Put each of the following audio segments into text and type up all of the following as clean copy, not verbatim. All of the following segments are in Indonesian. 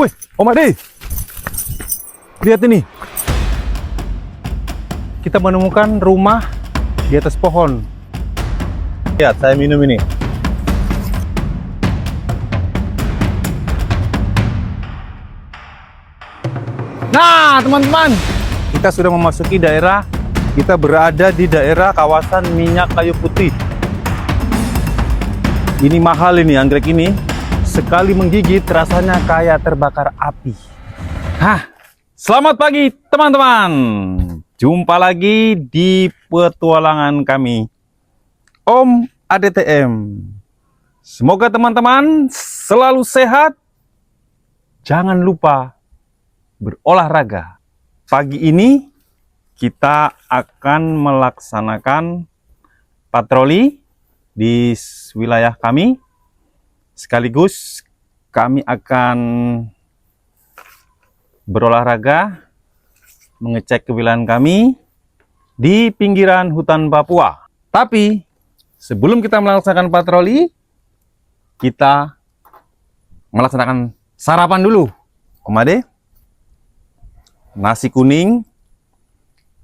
Wih, Om Ade, lihat ini. Kita menemukan rumah di atas pohon. Lihat, saya minum ini. Nah, teman-teman, kita sudah memasuki daerah. Kita berada di daerah kawasan minyak kayu putih. Ini mahal ini, anggrek ini. Sekali menggigit rasanya kayak terbakar api. Hah, selamat pagi teman-teman. Jumpa lagi di petualangan kami, Om ADTM. Semoga teman-teman selalu sehat. Jangan lupa berolahraga. Pagi ini kita akan melaksanakan patroli di wilayah kami. Sekaligus kami akan berolahraga, mengecek kewilayahan kami di pinggiran hutan Papua. Tapi sebelum kita melaksanakan patroli, kita melaksanakan sarapan dulu. Om Ade, nasi kuning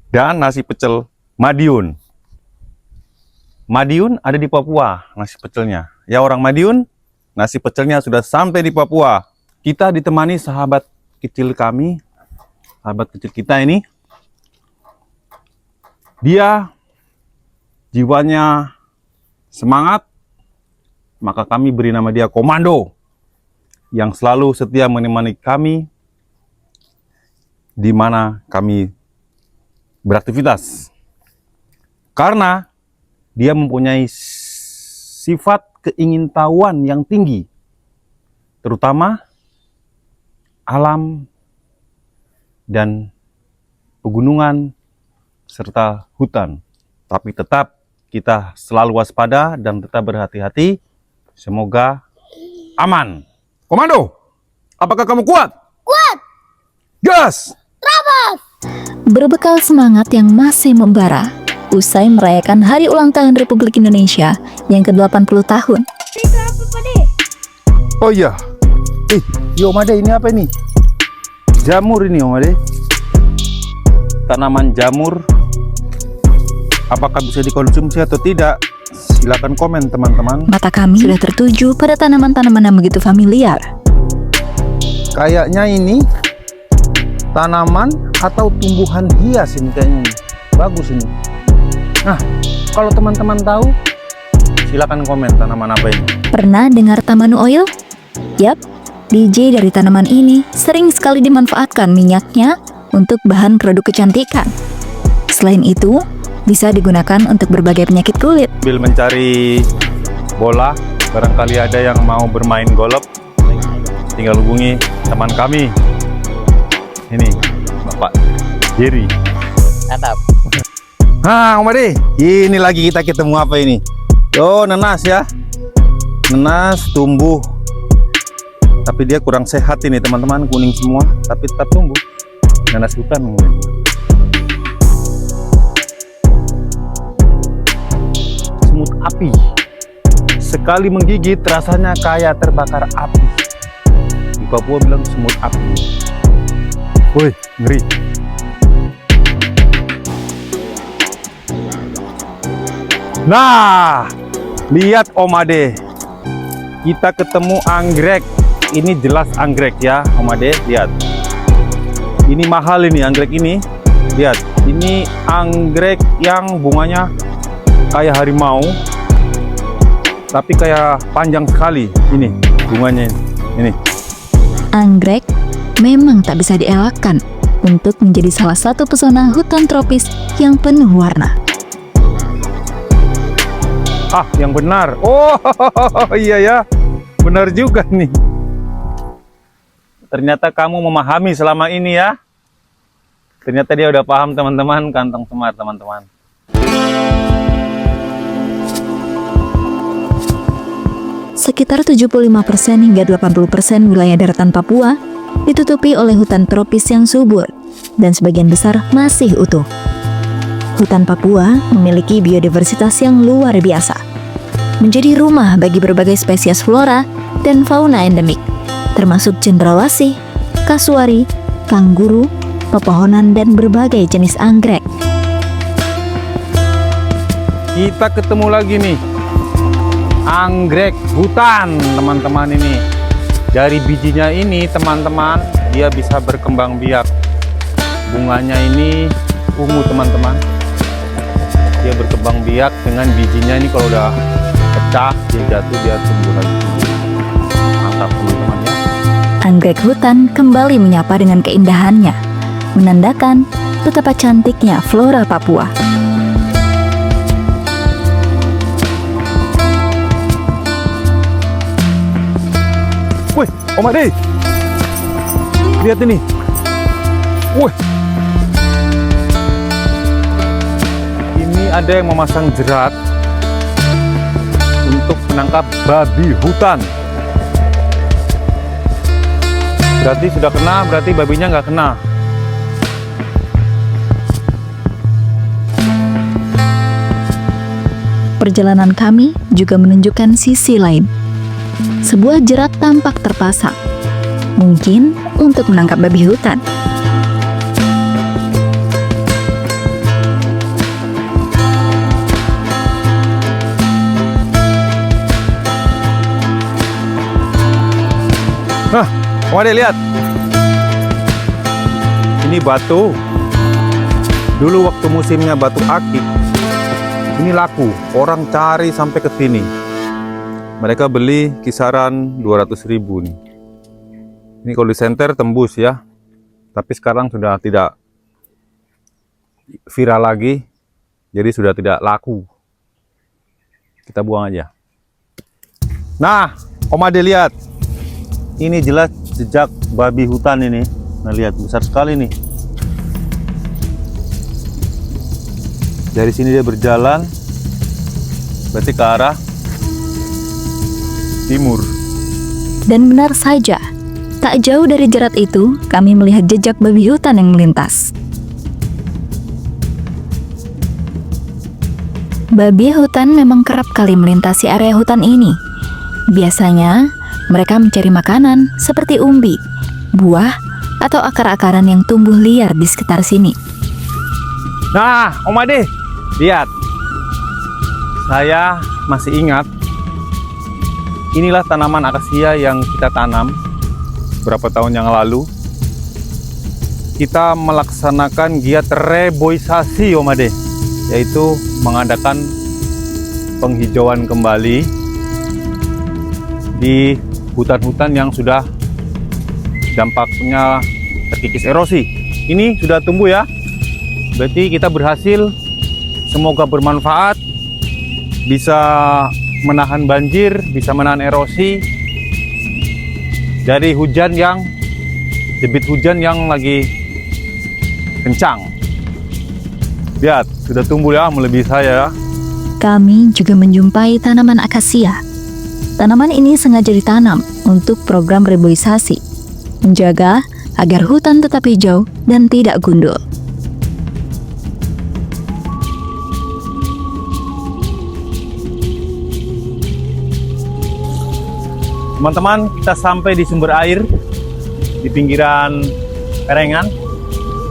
dan nasi pecel Madiun. Madiun ada di Papua, nasi pecelnya. Ya orang Madiun, nasi pecelnya sudah sampai di Papua. Kita ditemani sahabat kecil kami, sahabat kecil kita ini. Dia jiwanya semangat, maka kami beri nama dia Komando, yang selalu setia menemani kami di mana kami beraktivitas. Karena dia mempunyai sifat keingintahuan yang tinggi, terutama alam dan pegunungan serta hutan. Tapi tetap kita selalu waspada dan tetap berhati-hati. Semoga aman. Komando, apakah kamu kuat? Kuat! Gas! Terabas! Berbekal semangat yang masih membara, usai merayakan Hari Ulang Tahun Republik Indonesia yang ke-80 tahun. Itu apa, Pade? Oh iya. Om Ade, ini apa ini? Jamur ini, Om Ade. Tanaman jamur. Apakah bisa dikonsumsi atau tidak? Silakan komen, teman-teman. Mata kami sudah tertuju pada tanaman-tanaman yang begitu familiar. Kayaknya ini tanaman atau tumbuhan hias ini kayaknya. Bagus ini. Nah, kalau teman-teman tahu, silakan komen tanaman apa ini. Pernah dengar tamanu oil? Yap, biji dari tanaman ini sering sekali dimanfaatkan minyaknya untuk bahan produk kecantikan. Selain itu, bisa digunakan untuk berbagai penyakit kulit. Sambil mencari bola, barangkali ada yang mau bermain golf, tinggal hubungi teman kami. Ini, Bapak Jerry. Mantap. Nah, Om Ade, ini lagi kita ketemu apa ini? Oh, nenas ya. Nenas tumbuh. Tapi dia kurang sehat ini, teman-teman. Kuning semua, tapi tetap tumbuh. Nenas hutan. Semut api. Sekali menggigit rasanya kayak terbakar api. Di Papua bilang semut api. Woi, ngeri. Nah, lihat Om Ade, kita ketemu anggrek. Ini jelas anggrek ya, Om Ade, lihat. Ini mahal ini anggrek ini. Lihat, ini anggrek yang bunganya kayak harimau, tapi kayak panjang sekali. Ini bunganya ini. Anggrek memang tak bisa dielakkan untuk menjadi salah satu pesona hutan tropis yang penuh warna. Ah, yang benar. Oh, iya ya. Benar juga nih. Ternyata kamu memahami selama ini ya. Ternyata dia udah paham, teman-teman. Kantong semar, teman-teman. Sekitar 75% hingga 80% wilayah daratan Papua ditutupi oleh hutan tropis yang subur dan sebagian besar masih utuh. Hutan Papua memiliki biodiversitas yang luar biasa, menjadi rumah bagi berbagai spesies flora dan fauna endemik, termasuk cendrawasih, kasuari, kangguru, pepohonan, dan berbagai jenis anggrek. Kita ketemu lagi nih, anggrek hutan teman-teman ini. Dari bijinya ini teman-teman, dia bisa berkembang biak. Bunganya ini ungu teman-teman. Dia berkembang biak dengan bijinya ini, kalau udah pecah, dia jatuh, dia tumbuh lagi. Mantap teman-teman ya. Anggrek hutan kembali menyapa dengan keindahannya, menandakan betapa cantiknya flora Papua. Wih, Om Ade, lihat ini. Wih, ini ada yang memasang jerat untuk menangkap babi hutan. Berarti sudah kena, berarti babinya nggak kena. Perjalanan kami juga menunjukkan sisi lain. Sebuah jerat tampak terpasang, mungkin untuk menangkap babi hutan. Hah, Om Ade lihat. Ini batu. Dulu waktu musimnya batu akik, ini laku. Orang cari sampai ke sini. Mereka beli kisaran 200.000 nih. Ini kalau di senter tembus ya. Tapi sekarang sudah tidak viral lagi. Jadi sudah tidak laku. Kita buang aja. Nah, Om Ade lihat. Ini jelas jejak babi hutan ini. Nah, lihat besar sekali nih. Dari sini dia berjalan, berarti ke arah timur. Dan benar saja, tak jauh dari jerat itu, kami melihat jejak babi hutan yang melintas. Babi hutan memang kerap kali melintasi area hutan ini. Biasanya, mereka mencari makanan seperti umbi, buah, atau akar-akaran yang tumbuh liar di sekitar sini. Nah, Om Ade, lihat. Saya masih ingat. Inilah tanaman akasia yang kita tanam berapa tahun yang lalu. Kita melaksanakan giat reboisasi, Om Ade, yaitu mengadakan penghijauan kembali di hutan-hutan yang sudah dampaknya terkikis erosi. Ini sudah tumbuh ya. Berarti kita berhasil. Semoga bermanfaat. Bisa menahan banjir, bisa menahan erosi dari hujan yang debit hujan yang lagi kencang. Lihat, sudah tumbuh ya, melebihi saya. Kami juga menjumpai tanaman akasia. Tanaman ini sengaja ditanam untuk program reboisasi, menjaga agar hutan tetap hijau dan tidak gundul. Teman-teman, kita sampai di sumber air di pinggiran perengan.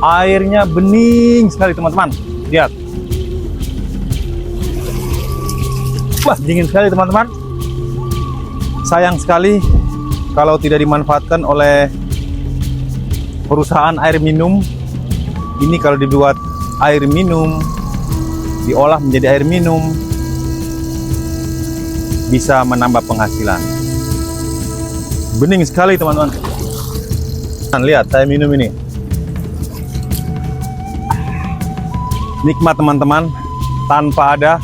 Airnya bening sekali teman-teman. Lihat. Wah, dingin sekali teman-teman. Sayang sekali kalau tidak dimanfaatkan oleh perusahaan air minum. Ini kalau dibuat air minum, diolah menjadi air minum, bisa menambah penghasilan. Bening sekali teman-teman. Lihat, saya minum ini. Nikmat teman-teman, tanpa ada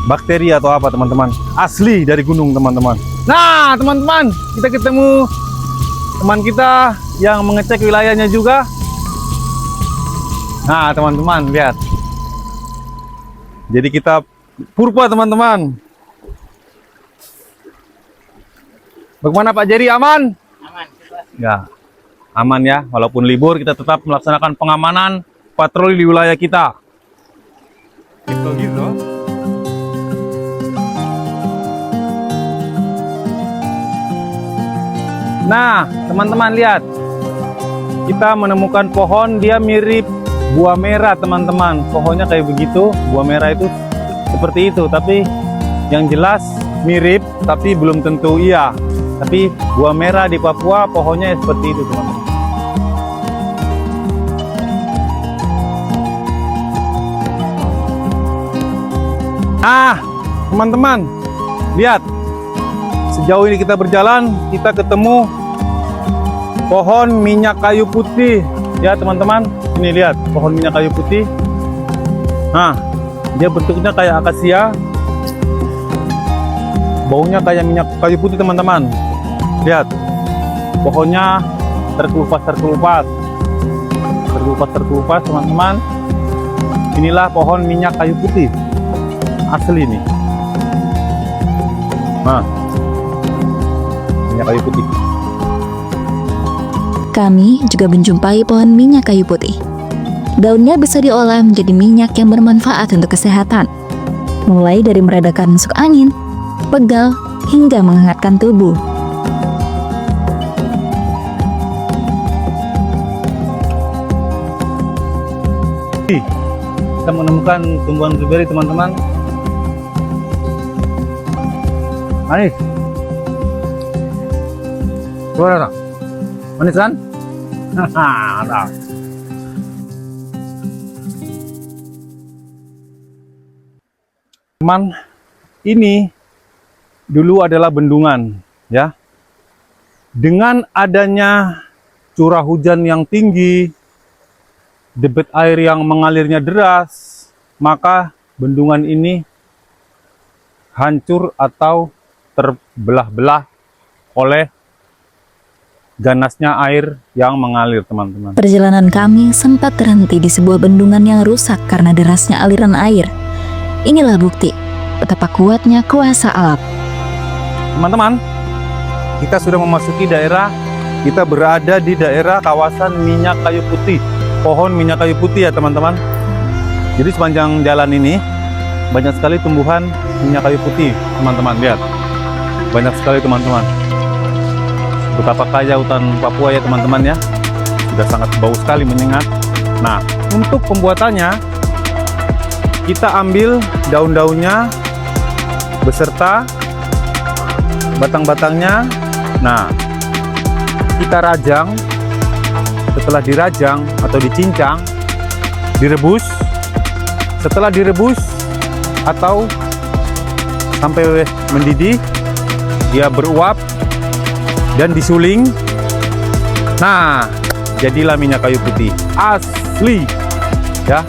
bakteri atau apa teman-teman. Asli dari gunung teman-teman. Nah teman-teman, kita ketemu teman kita yang mengecek wilayahnya juga. Nah teman-teman, lihat. Jadi kita purba teman-teman. Bagaimana Pak Jerry, aman? Aman. Ya, aman ya. Walaupun libur, kita tetap melaksanakan pengamanan patroli di wilayah kita. Gitu. Nah, teman-teman lihat. Kita menemukan pohon, dia mirip buah merah, teman-teman. Pohonnya kayak begitu, buah merah itu seperti itu. Tapi yang jelas mirip, tapi belum tentu iya. Tapi buah merah di Papua, pohonnya seperti itu, teman-teman. Ah, teman-teman, lihat. Sejauh ini kita berjalan, kita ketemu pohon minyak kayu putih. Ya, teman-teman, ini lihat pohon minyak kayu putih. Nah, dia bentuknya kayak akasia. Baunya kayak minyak kayu putih, teman-teman. Lihat, pohonnya terkelupas, teman-teman. Inilah pohon minyak kayu putih. Asli nih. Nah, minyak kayu putih. Kami juga menjumpai pohon minyak kayu putih. Daunnya bisa diolah menjadi minyak yang bermanfaat untuk kesehatan. Mulai dari meredakan masuk angin, pegal, hingga menghangatkan tubuh. Kita menemukan tumbuhan blueberry, teman-teman. Manis. Gimana? Manis kan? Nah. Teman, ini dulu adalah bendungan, ya. Dengan adanya curah hujan yang tinggi, debit air yang mengalirnya deras, maka bendungan ini hancur atau terbelah-belah oleh ganasnya air yang mengalir, teman-teman. Perjalanan kami sempat terhenti di sebuah bendungan yang rusak karena derasnya aliran air. Inilah bukti betapa kuatnya kuasa alam. Teman-teman, kita sudah memasuki daerah, kita berada di daerah kawasan minyak kayu putih, pohon minyak kayu putih ya, teman-teman. Jadi sepanjang jalan ini banyak sekali tumbuhan minyak kayu putih, teman-teman. Lihat, banyak sekali, teman-teman. Betapa kaya hutan Papua ya, teman-teman ya. Sudah sangat bau sekali, menyengat. Nah, untuk pembuatannya kita ambil daun-daunnya beserta batang-batangnya. Nah, kita rajang. Setelah dirajang atau dicincang, direbus. Setelah direbus atau sampai mendidih, dia beruap dan disuling. Nah, jadilah minyak kayu putih asli ya.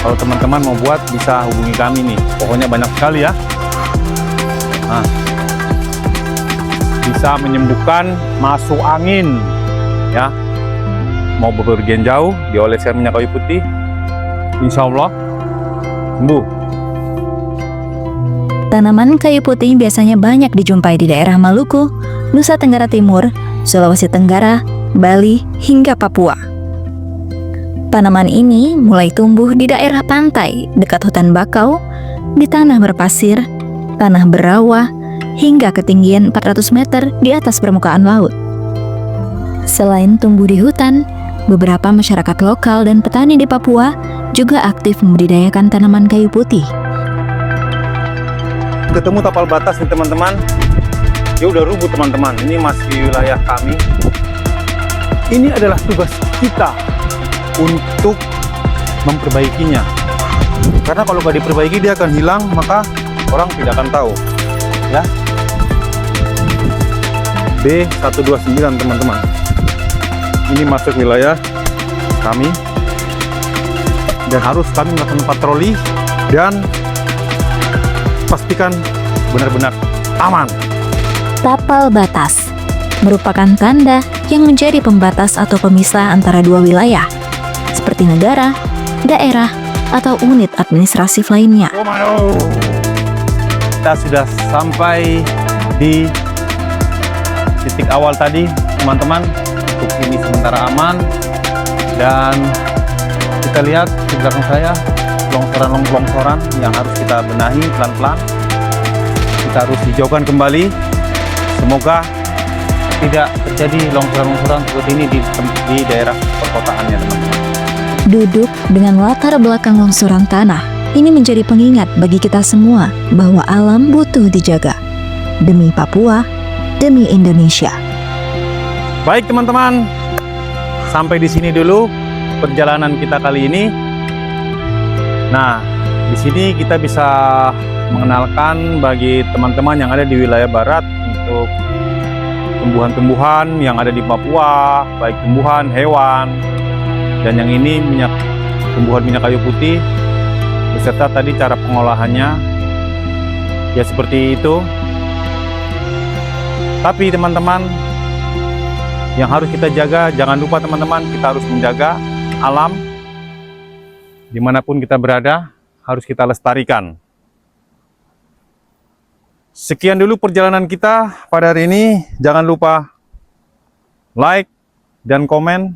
Kalau teman-teman mau buat, bisa hubungi kami nih, pokoknya banyak sekali ya. Nah, bisa menyembuhkan masuk angin ya. Mau bepergian jauh, dioleskan minyak kayu putih, insya Allah sembuh. Tanaman kayu putih biasanya banyak dijumpai di daerah Maluku, Nusa Tenggara Timur, Sulawesi Tenggara, Bali, hingga Papua. Tanaman ini mulai tumbuh di daerah pantai, dekat hutan bakau, di tanah berpasir, tanah berawa, hingga ketinggian 400 meter di atas permukaan laut. Selain tumbuh di hutan, beberapa masyarakat lokal dan petani di Papua juga aktif membudidayakan tanaman kayu putih. Ketemu tapal batas nih, teman-teman. Ya udah rubuh, teman-teman. Ini masih wilayah kami. Ini adalah tugas kita untuk memperbaikinya. Karena kalau nggak diperbaiki, dia akan hilang, maka orang tidak akan tahu. Ya. B129, teman-teman. Ini masuk wilayah kami dan harus kami melakukan patroli dan pastikan benar-benar aman. Tapal batas merupakan tanda yang menjadi pembatas atau pemisah antara dua wilayah, seperti negara, daerah, atau unit administratif lainnya. Kita sudah sampai di titik awal tadi, teman-teman. Untuk ini sementara aman, dan kita lihat di belakang saya longsoran yang harus kita benahi pelan-pelan. Kita harus hijaukan kembali. Semoga tidak terjadi longsoran-longsoran seperti ini di daerah perkotaannya, teman-teman. Duduk dengan latar belakang longsoran tanah, ini menjadi pengingat bagi kita semua bahwa alam butuh dijaga. Demi Papua, demi Indonesia. Baik teman-teman, sampai di sini dulu perjalanan kita kali ini. Nah, di sini kita bisa mengenalkan bagi teman-teman yang ada di wilayah barat untuk tumbuhan-tumbuhan yang ada di Papua, baik tumbuhan, hewan, dan yang ini tumbuhan minyak kayu putih, beserta tadi cara pengolahannya. Ya seperti itu. Tapi teman-teman, yang harus kita jaga, jangan lupa teman-teman, kita harus menjaga alam. Dimanapun kita berada, harus kita lestarikan. Sekian dulu perjalanan kita pada hari ini. Jangan lupa like dan komen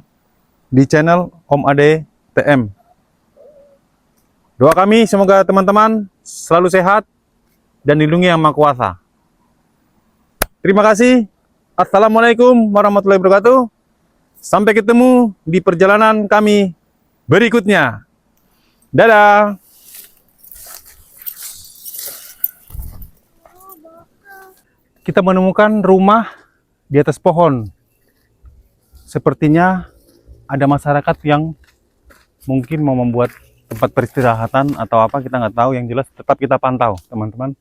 di channel Om Ade TM. Doa kami semoga teman-teman selalu sehat dan dilindungi Yang Maha Kuasa. Terima kasih. Assalamualaikum warahmatullahi wabarakatuh. Sampai ketemu di perjalanan kami berikutnya. Dadah. Kita menemukan rumah di atas pohon. Sepertinya ada masyarakat yang mungkin mau membuat tempat peristirahatan atau apa, kita nggak tahu. Yang jelas tetap kita pantau, teman-teman.